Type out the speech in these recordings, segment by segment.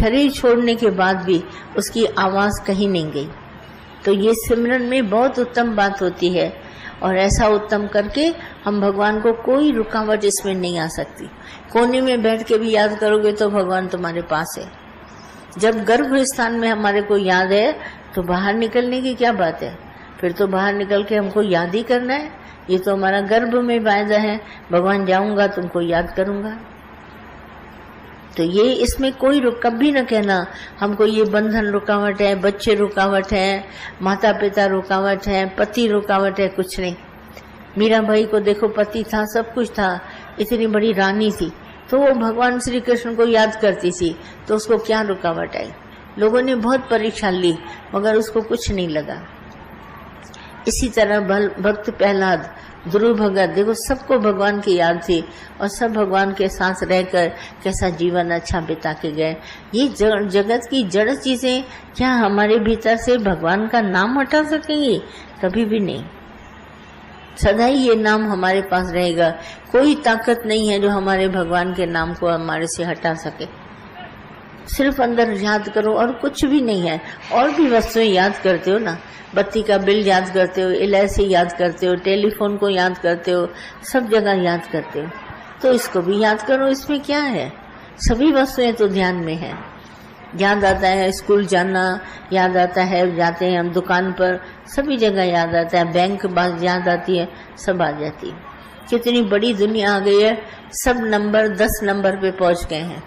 शरीर छोड़ने के बाद भी उसकी आवाज कहीं नहीं गई। तो ये सिमरन में बहुत उत्तम बात होती है, और ऐसा उत्तम करके हम भगवान को कोई रुकावट इसमें नहीं आ सकती। कोने में बैठ के भी याद करोगे तो भगवान तुम्हारे पास है। जब गर्भ स्थान में हमारे को याद है तो बाहर निकलने की क्या बात है? फिर तो बाहर निकल के हमको याद ही करना है। ये तो हमारा गर्भ में वायदा है, भगवान जाऊंगा तुमको याद करूंगा। तो ये इसमें कोई कभी न कहना हमको ये बंधन रुकावट है, बच्चे रुकावट है, माता पिता रुकावट है, पति रुकावट है, कुछ नहीं। मीरा भाई को देखो, पति था, सब कुछ था, इतनी बड़ी रानी थी, तो वो भगवान श्री कृष्ण को याद करती थी, तो उसको क्या रुकावट आई? लोगों ने बहुत परीक्षा ली मगर उसको कुछ नहीं लगा। इसी तरह भक्त प्रहलाद, ध्रुव भगत, देखो सबको भगवान की याद थी और सब भगवान के साथ रहकर कैसा जीवन अच्छा बिता के गए। ये जगत की जड़ चीजें क्या हमारे भीतर से भगवान का नाम हटा सकेंगी? कभी भी नहीं। सदा ही ये नाम हमारे पास रहेगा। कोई ताकत नहीं है जो हमारे भगवान के नाम को हमारे से हटा सके। सिर्फ अंदर याद करो और कुछ भी नहीं है। और भी वस्तुएं याद करते हो ना, बत्ती का बिल याद करते हो, LIC याद करते हो, टेलीफोन को याद करते हो, सब जगह याद करते हो, तो इसको भी याद करो। इसमें क्या है? सभी वस्तुएं तो ध्यान में है। याद आता है स्कूल जाना, याद आता है जाते हैं हम दुकान पर, सभी जगह याद आता है। बैंक बात याद आती है, सब आ जाती है। कितनी बड़ी दुनिया आ गई है, सब नंबर 10 नंबर पे पहुंच गए हैं।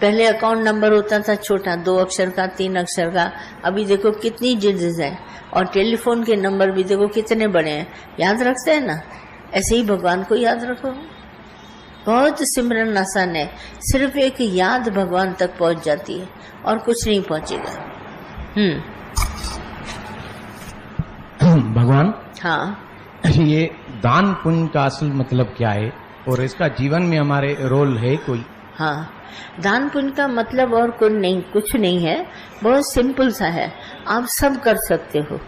पहले अकाउंट नंबर होता था छोटा, 2 अक्षर का, 3 अक्षर का, अभी देखो कितनी डिजिट है। और टेलीफोन के नंबर भी देखो कितने बड़े हैं, याद रखते हैं ना। ऐसे ही भगवान को याद रखो। बहुत सिमरन आसान है, सिर्फ एक याद भगवान तक पहुंच जाती है और कुछ नहीं पहुंचेगा। भगवान, हाँ, ये दान पुण्य का असल मतलब क्या है और इसका जीवन में हमारे रोल है कोई? हाँ, दान पुण्य का मतलब और कुछ नहीं है, बहुत सिंपल सा है। आप सब कर सकते हो।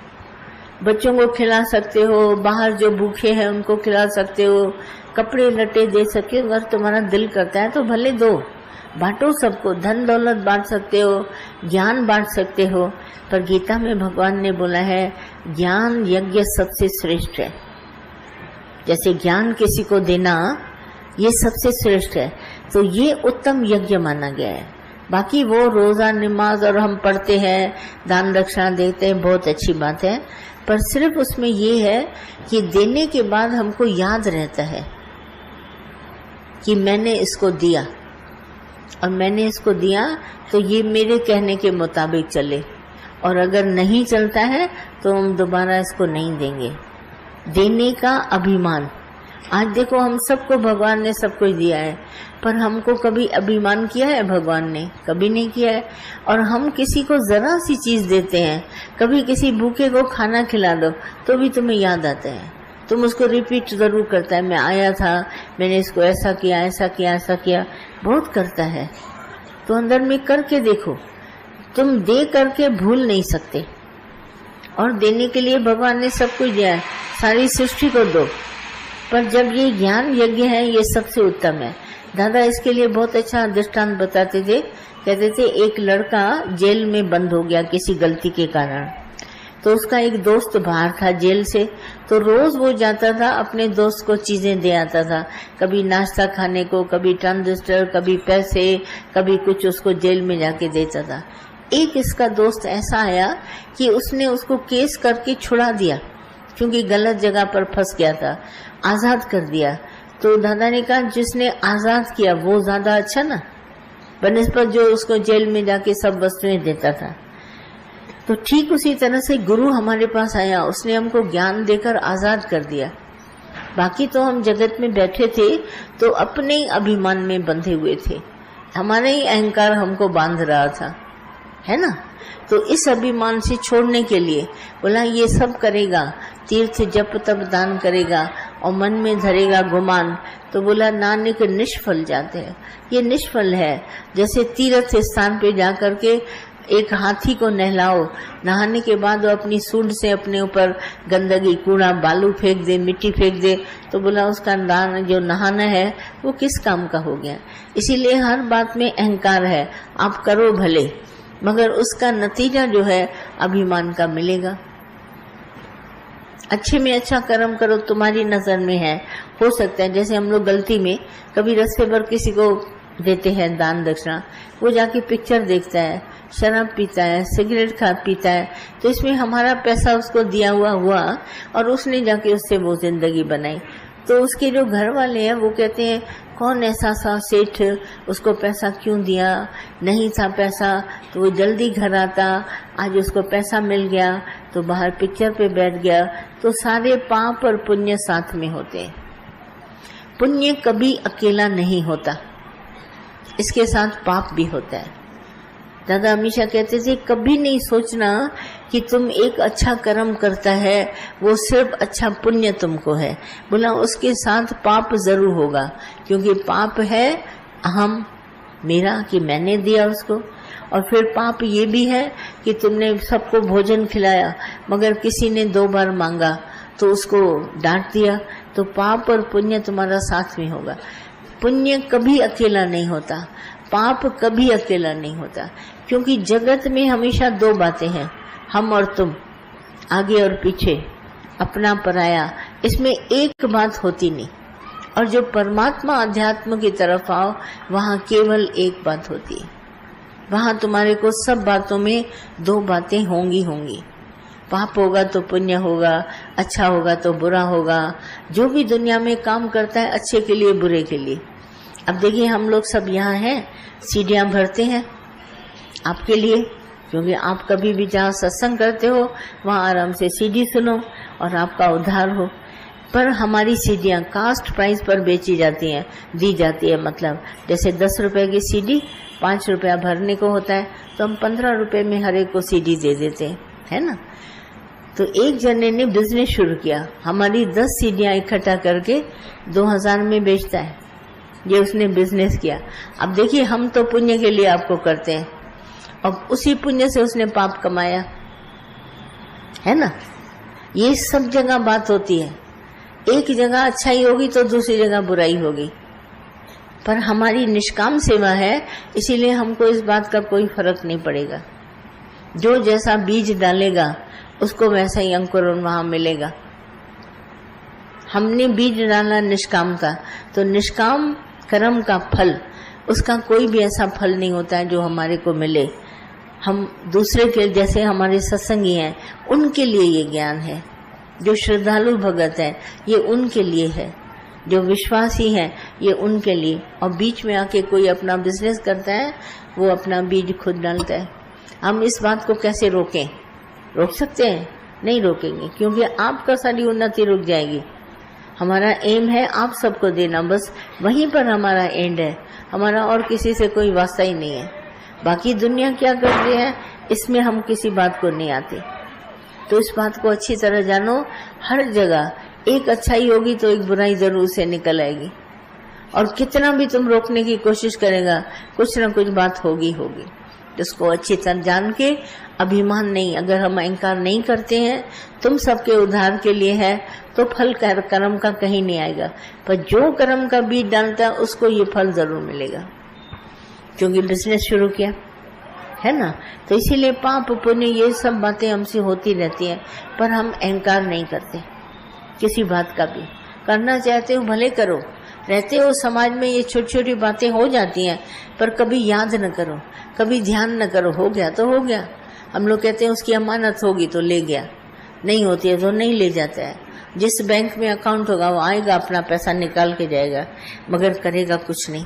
बच्चों को खिला सकते हो, बाहर जो भूखे हैं उनको खिला सकते हो, कपड़े लटे दे सकते हो। अगर तुम्हारा दिल करता है तो भले दो, बांटो सबको। धन दौलत बांट सकते हो, ज्ञान बांट सकते हो। पर गीता में भगवान ने बोला है ज्ञान यज्ञ सबसे श्रेष्ठ है। जैसे ज्ञान किसी को देना ये सबसे श्रेष्ठ है, तो ये उत्तम यज्ञ माना गया है। बाकी वो रोजा नमाज और हम पढ़ते हैं, दान दक्षिणा देते हैं, बहुत अच्छी बात है, पर सिर्फ उसमें ये है कि देने के बाद हमको याद रहता है कि मैंने इसको दिया और मैंने इसको दिया तो ये मेरे कहने के मुताबिक चले, और अगर नहीं चलता है तो हम दोबारा इसको नहीं देंगे। देने का अभिमान। आज देखो हम सबको भगवान ने सब कुछ दिया है, पर हमको कभी अभिमान किया है भगवान ने? कभी नहीं किया है। और हम किसी को जरा सी चीज देते हैं, कभी किसी भूखे को खाना खिला दो तो भी तुम्हें याद आता है, तुम उसको रिपीट जरूर करता है, मैं आया था, मैंने इसको ऐसा किया, ऐसा किया, ऐसा किया, बहुत करता है। तो अंदर में करके देखो, तुम दे करके भूल नहीं सकते। और देने के लिए भगवान ने सब कुछ दिया है, सारी सृष्टि को दो। पर जब ये ज्ञान यज्ञ है, ये सबसे उत्तम है। दादा इसके लिए बहुत अच्छा दृष्टांत बताते थे। कहते थे एक लड़का जेल में बंद हो गया किसी गलती के कारण, तो उसका एक दोस्त बाहर था जेल से, तो रोज वो जाता था अपने दोस्त को चीजें दे आता था, कभी नाश्ता खाने को, कभी ट्रांजिस्टर, कभी पैसे, कभी कुछ उसको जेल में जाके देता था। एक इसका दोस्त ऐसा आया कि उसने उसको केस करके छुड़ा दिया, क्योंकि गलत जगह पर फंस गया था, आजाद कर दिया। तो दादा ने कहा जिसने आजाद किया वो ज्यादा अच्छा ना, बनिस्बत जो उसको जेल में जाके सब वस्तुएं देता था। तो ठीक उसी तरह से गुरु हमारे पास आया, उसने हमको ज्ञान देकर आजाद कर दिया। बाकी तो हम जगत में बैठे थे तो अपने ही अभिमान में बंधे हुए थे, हमारे ही अहंकार हमको बांध रहा था, है ना। तो इस अभिमान से छोड़ने के लिए बोला ये सब करेगा, तीर्थ जप तप दान करेगा और मन में धरेगा गुमान, तो बोला नानक निष्फल जाते हैं। ये निष्फल है। जैसे तीर्थ स्थान पे जाकर के एक हाथी को नहलाओ, नहाने के बाद वो अपनी सूंड से अपने ऊपर गंदगी, कूड़ा, बालू फेंक दे, मिट्टी फेंक दे, तो बोला उसका जो नहाना है वो किस काम का हो गया। इसीलिए हर बात में अहंकार है। आप करो भले, मगर उसका नतीजा जो है अभिमान का मिलेगा। अच्छे में अच्छा कर्म करो, तुम्हारी नजर में है। हो सकता है जैसे हम लोग गलती में कभी रास्ते पर किसी को देते हैं दान दक्षिणा, वो जाके पिक्चर देखता है, शराब पीता है, सिगरेट पीता है, तो इसमें हमारा पैसा उसको दिया हुआ और उसने जाके उससे वो जिंदगी बनाई। तो उसके जो घर वाले हैं वो कहते हैं कौन ऐसा सा सेठ, उसको पैसा क्यों दिया, नहीं था पैसा तो वो जल्दी घर आता, आज उसको पैसा मिल गया तो बाहर पिक्चर पे बैठ गया। तो सारे पाप और पुण्य साथ में होते हैं। पुण्य कभी अकेला नहीं होता, इसके साथ पाप भी होता है। दादा हमेशा कहते थे कभी नहीं सोचना कि तुम एक अच्छा कर्म करता है वो सिर्फ अच्छा पुण्य तुमको है, बोला उसके साथ पाप जरूर होगा, क्योंकि पाप है अहम, मेरा, कि मैंने दिया उसको। और फिर पाप ये भी है कि तुमने सबको भोजन खिलाया मगर किसी ने 2 बार मांगा तो उसको डांट दिया, तो पाप और पुण्य तुम्हारा साथ में होगा। पुण्य कभी अकेला नहीं होता, पाप कभी अकेला नहीं होता, क्योंकि जगत में हमेशा 2 बातें हैं, हम और तुम, आगे और पीछे, अपना पराया, इसमें एक बात होती नहीं। और जो परमात्मा अध्यात्म की तरफ आओ वहां केवल एक बात होती है। वहां तुम्हारे को सब बातों में 2 बातें होंगी। पाप होगा तो पुण्य होगा, अच्छा होगा तो बुरा होगा। जो भी दुनिया में काम करता है अच्छे के लिए बुरे के लिए। अब देखिए हम लोग सब यहाँ हैं, सीढ़ियाँ भरते हैं आपके लिए, क्योंकि आप कभी भी जहाँ सत्संग करते हो वहाँ आराम से सीढ़ी सुनो और आपका उद्धार हो। पर हमारी सीढ़ियाँ कास्ट प्राइस पर बेची जाती हैं, दी जाती है। मतलब जैसे 10 रुपए की सीढ़ी 5 रुपया भरने को होता है, तो हम 15 रुपए में हर एक को सीढ़ी दे देते हैं, है ना। तो एक जने ने बिजनेस शुरू किया, हमारी 10 सीढ़ियाँ इकट्ठा करके 2000 में बेचता है। ये उसने बिजनेस किया। अब देखिए हम तो पुण्य के लिए आपको करते हैं और उसी पुण्य से उसने पाप कमाया, है ना। ये सब जगह बात होती है, एक जगह अच्छाई होगी तो दूसरी जगह बुराई होगी। पर हमारी निष्काम सेवा है, इसीलिए हमको इस बात का कोई फर्क नहीं पड़ेगा। जो जैसा बीज डालेगा उसको वैसा ही अंकुरण वहां मिलेगा। हमने बीज डाला निष्काम का, तो निष्काम कर्म का फल, उसका कोई भी ऐसा फल नहीं होता है जो हमारे को मिले। हम दूसरे के, जैसे हमारे सत्संगी हैं, उनके लिए ये ज्ञान है। जो श्रद्धालु भगत है ये उनके लिए है, जो विश्वासी हैं ये उनके लिए। और बीच में आके कोई अपना बिजनेस करता है, वो अपना बीज खुद डालता है। हम इस बात को कैसे रोकें? रोक सकते हैं? नहीं रोकेंगे, क्योंकि आपका सारी उन्नति रुक जाएगी। हमारा एम है आप सबको देना, बस वहीं पर हमारा एंड है। हमारा और किसी से कोई वास्ता ही नहीं है। बाकी दुनिया क्या कर रही है इसमें हम किसी बात को नहीं आते। तो इस बात को अच्छी तरह जानो, हर जगह एक अच्छाई होगी तो एक बुराई जरूर से निकल आएगी। और कितना भी तुम रोकने की कोशिश करेगा, कुछ ना कुछ बात होगी। जिसको अच्छी तरह जान के, अभिमान नहीं, अगर हम अहंकार नहीं करते हैं, तुम सबके उद्धार के लिए है, तो फल कर्म का कहीं नहीं आएगा। पर जो कर्म का बीज डालता है उसको ये फल जरूर मिलेगा, क्योंकि बिजनेस शुरू किया है ना। तो इसीलिए पाप पुण्य ये सब बातें हमसे होती रहती हैं, पर हम अहंकार नहीं करते किसी बात का भी। करना चाहते हो भले करो, रहते हो समाज में, ये छोटी छोटी बातें हो जाती हैं, पर कभी याद न करो, कभी ध्यान न करो। हो गया तो हो गया। हम लोग कहते हैं उसकी अमानत होगी तो ले गया, नहीं होती है तो नहीं ले जाता है। जिस बैंक में अकाउंट होगा वो आएगा, अपना पैसा निकाल के जाएगा, मगर करेगा कुछ नहीं।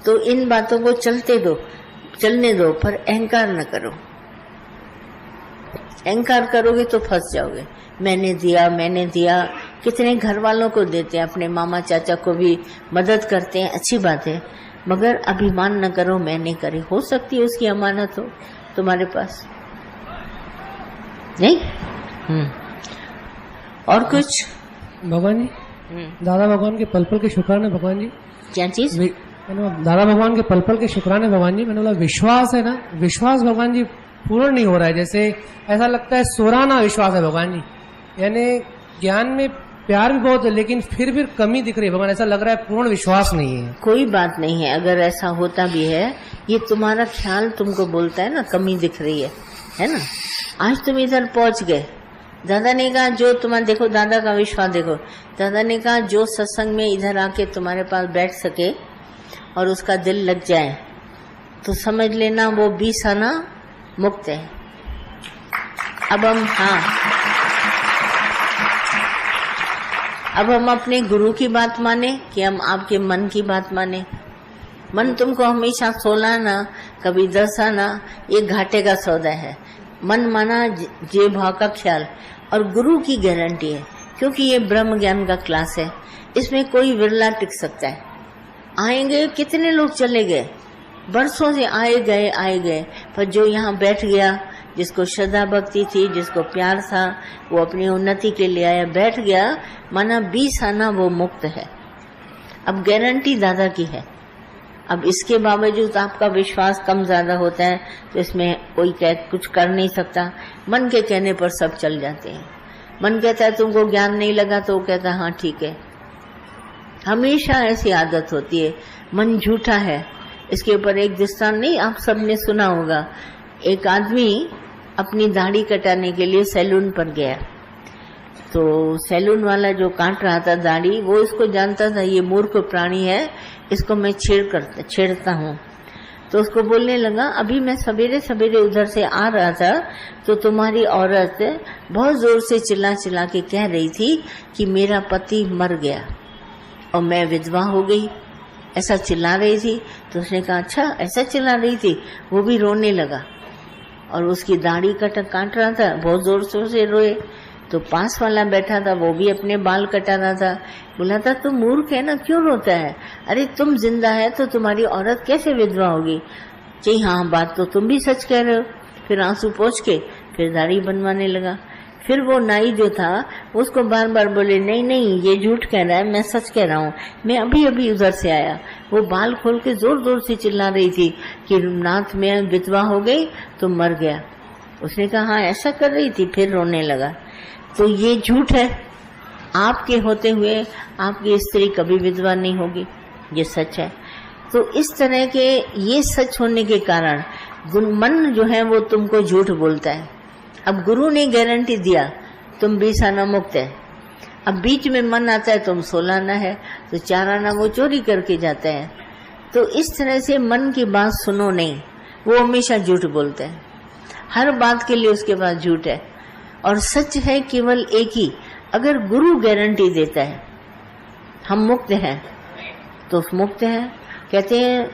तो इन बातों को चलने दो, पर अहंकार न करो। अहंकार करोगे तो फंस जाओगे। मैंने दिया, कितने घर वालों को देते हैं, अपने मामा चाचा को भी मदद करते हैं, अच्छी बात है, मगर अभिमान न करो मैंने करे। हो सकती है उसकी अमानत हो तुम्हारे पास, नहीं? और कुछ? भगवान जी, दादा भगवान के पल पल के शुक्राने भगवान जी। क्या चीज? मैंने दादा भगवान के पल पल के शुक्राने भगवान जी। मैंने बोला विश्वास है ना, विश्वास भगवान जी पूर्ण नहीं हो रहा है, जैसे ऐसा लगता है सोराना विश्वास है भगवान जी। यानी ज्ञान में प्यार भी बहुत है लेकिन फिर भी कमी दिख रही है भगवान, ऐसा लग रहा है पूर्ण विश्वास नहीं है। कोई बात नहीं है, अगर ऐसा होता भी है, ये तुम्हारा ख्याल तुमको बोलता है ना कमी दिख रही है ना। आज तुम इधर पहुंच गए, दादा ने कहा जो तुम्हारा, देखो दादा का विश्वास देखो, दादा ने कहा जो सत्संग में इधर आके तुम्हारे पास बैठ सके और उसका दिल लग जाए तो समझ लेना वो 20 आना मुक्त है। अब हम अपने गुरु की बात माने कि हम आपके मन की बात माने। मन तुमको हमेशा 16 आना, कभी 10 आना, ये घाटे का सौदा है। मन माना जे भाव का ख्याल, और गुरु की गारंटी है, क्योंकि ये ब्रह्म ज्ञान का क्लास है, इसमें कोई विरला टिक सकता है। आएंगे कितने लोग चले गए, बरसों से आए गए, पर जो यहाँ बैठ गया, जिसको श्रद्धा भक्ति थी, जिसको प्यार था, वो अपनी उन्नति के लिए आया, बैठ गया, माना 20 आना वो मुक्त है। अब गारंटी दादा की है। अब इसके बावजूद आपका विश्वास कम ज्यादा होता है तो इसमें कोई कुछ कर नहीं सकता। मन के कहने पर सब चल जाते हैं। मन कहता है तुमको ज्ञान नहीं लगा तो वो कहता है हाँ ठीक है। हमेशा ऐसी आदत होती है, मन झूठा है। इसके ऊपर एक दृष्टांत नहीं आप सबने सुना होगा, एक आदमी अपनी दाढ़ी कटाने के लिए सैलून पर गया, तो सैलून वाला जो काट रहा था दाढ़ी, वो इसको जानता था ये मूर्ख प्राणी है, इसको मैं छेड़ता हूँ। तो उसको बोलने लगा अभी मैं सवेरे सवेरे उधर से आ रहा था तो तुम्हारी औरत बहुत जोर से चिल्ला चिल्ला के कह रही थी कि मेरा पति मर गया और मैं विधवा हो गई, ऐसा चिल्ला रही थी। तो उसने कहा अच्छा ऐसा चिल्ला रही थी, वो भी रोने लगा और उसकी दाढ़ी काट रहा था, बहुत जोर से रोए। तो पास वाला बैठा था वो भी अपने बाल कटा रहा था, बोला था तुम मूर्ख है ना, क्यों रोता है, अरे तुम जिंदा है तो तुम्हारी औरत कैसे विधवा होगी। जी हाँ बात तो तुम भी सच कह रहे हो। फिर आंसू पोंछ के फिर दाढ़ी बनवाने लगा। फिर वो नाई जो था उसको बार बार बोले नहीं नहीं ये झूठ कह रहा है, मैं सच कह रहा हूँ, मैं अभी अभी उधर से आया। वो बाल खोल के जोर जोर से चिल्ला रही थी कि नाथ में विधवा हो गई तो मर गया। उसने कहा हाँ ऐसा कर रही थी, फिर रोने लगा। तो ये झूठ है, आपके होते हुए आपकी स्त्री कभी विधवा नहीं होगी, ये सच है। तो इस तरह के ये सच होने के कारण मन जो है वो तुमको झूठ बोलता है। अब गुरु ने गारंटी दिया तुम 20 आना मुक्त है, अब बीच में मन आता है तुम 16 आना है तो 4 आना वो चोरी करके जाता है। तो इस तरह से मन की बात सुनो नहीं, वो हमेशा झूठ बोलता है, हर बात के लिए उसके पास झूठ है। और सच है केवल एक ही, अगर गुरु गारंटी देता है हम मुक्त हैं तो मुक्त हैं। कहते हैं